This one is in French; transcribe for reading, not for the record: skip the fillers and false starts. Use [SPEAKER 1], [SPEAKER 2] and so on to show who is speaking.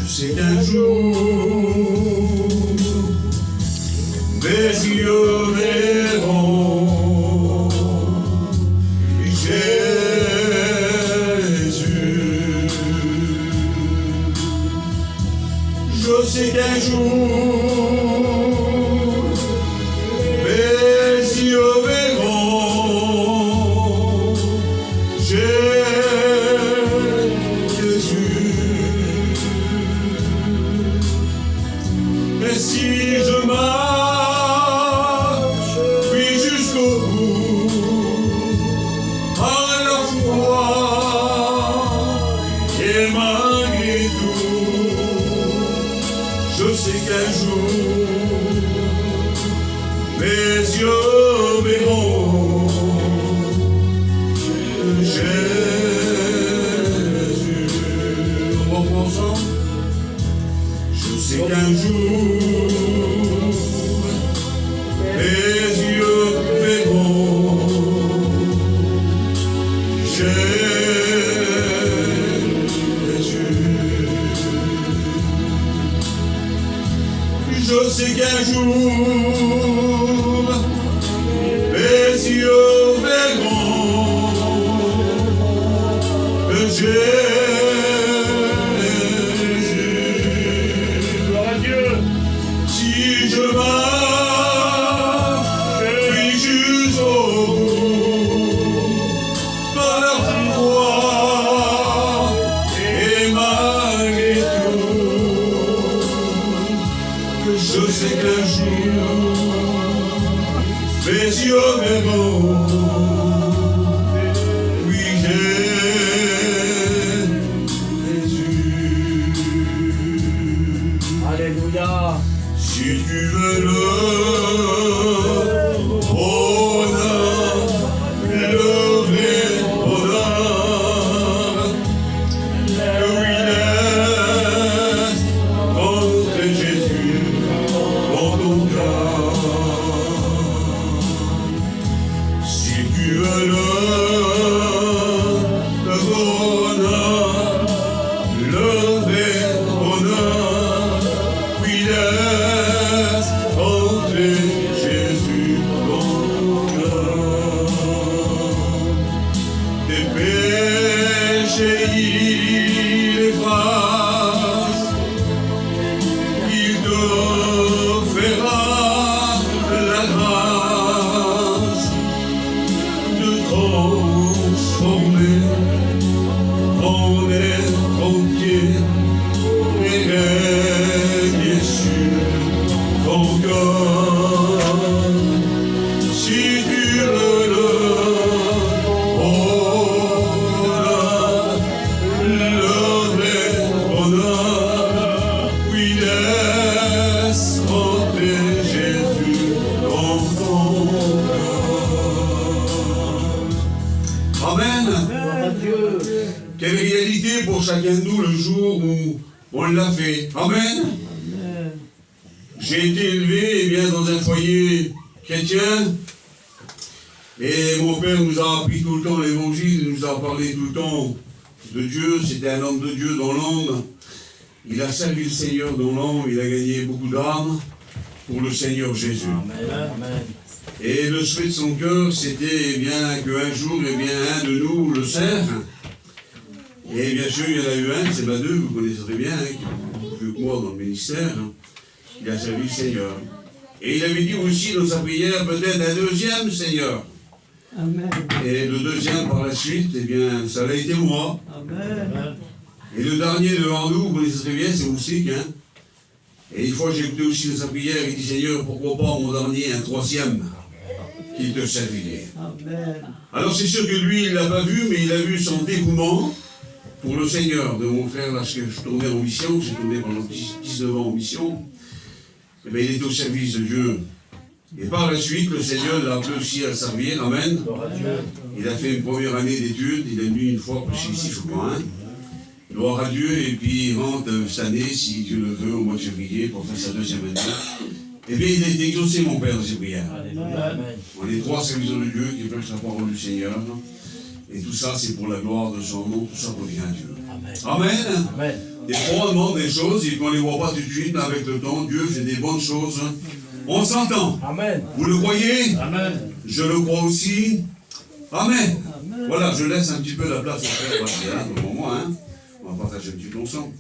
[SPEAKER 1] sais qu'un jour, mes yeux verront Jésus. Je sais qu'un jour, mes yeux verront Jésus. Et si je marche, puis jusqu'au bout, par la foi, et malgré tout, je sais qu'un jour, mes yeux verront Jésus. On reprend ensemble. Je sais qu'un jour, mes yeux verront Jésus. Je sais qu'un jour, mes yeux verront Jésus.
[SPEAKER 2] Gloire à Dieu.
[SPEAKER 1] Si je marche, puis jusqu'au bout, par la foi, et malgré tout, que je sais qu'un jour, mes yeux verront, oui, Jésus.
[SPEAKER 2] Alléluia.
[SPEAKER 1] Si tu veux le bonheur, le vrai bonheur, oui, laisse entrer Jésus dans ton cœur. Si tu veux le bonheur, le vrai bonheur, oui, laisse entrer Jésus dans ton cœur. Tes péchés, il efface, il te fera la grâce de transformer en être entier et régner sur ton cœur. Si tu veux le bonheur, le vrai bonheur, oui, laisse entrer Jésus dans ton cœur. Amen.
[SPEAKER 2] Gloire à Dieu.
[SPEAKER 1] Quelle réalité pour chacun de nous le jour où on l'a fait. Amen. J'ai été élevé dans un foyer chrétien et mon père nous a appris tout le temps l'évangile, il nous a parlé tout le temps de Dieu. C'était un homme de Dieu dans l'ombre. Il a servi le Seigneur dans l'ombre, il a gagné beaucoup d'âmes pour le Seigneur Jésus.
[SPEAKER 2] Amen.
[SPEAKER 1] Et le souhait de son cœur, c'était qu'un jour, un de nous le sert. Et bien sûr, il y en a eu un, c'est Badeux, vous connaissez très bien, qui est plus vieux que moi dans le ministère. Il a servi le Seigneur. Et il avait dit aussi dans sa prière, peut-être un deuxième Seigneur.
[SPEAKER 3] Amen.
[SPEAKER 1] Et le deuxième par la suite, ça a été moi.
[SPEAKER 3] Amen.
[SPEAKER 1] Et le dernier devant nous, vous connaissez très bien, c'est Moussik. Et une fois, j'ai écouté aussi dans sa prière, il dit, Seigneur, pourquoi pas mon dernier, un troisième, qui te servirait.
[SPEAKER 3] Amen.
[SPEAKER 1] Alors c'est sûr que lui, il ne l'a pas vu, mais il a vu son dévouement pour le Seigneur de mon frère, lorsque je tournais en mission, j'ai tourné pendant 19 ans en mission. Et bien, il était au service de Dieu. Et par la suite, le Seigneur l'a appelé aussi à servir, amen. Il a fait une première année d'études, il est venu une fois prêcher ici, je crois, Gloire à Dieu, et puis il rentre cette année, si Dieu le veut, au mois de février, pour faire sa deuxième année. Eh bien, il a été exaucé, mon Père, dans ses prières. On est 3 serviteurs de Dieu qui prêchent la parole du Seigneur. Et tout ça, c'est pour la gloire de son nom, tout ça revient à Dieu.
[SPEAKER 2] Amen.
[SPEAKER 1] Amen. Des fois, on demande des choses et qu'on ne les voit pas tout de suite, mais avec le temps, Dieu fait des bonnes choses. On s'entend.
[SPEAKER 2] Amen.
[SPEAKER 1] Vous le croyez?
[SPEAKER 2] Amen.
[SPEAKER 1] Je le crois aussi. Amen.
[SPEAKER 3] Amen.
[SPEAKER 1] Voilà, je laisse un petit peu la place au frère Bastien, pour le moment, hein. On va partager un petit peu ensemble.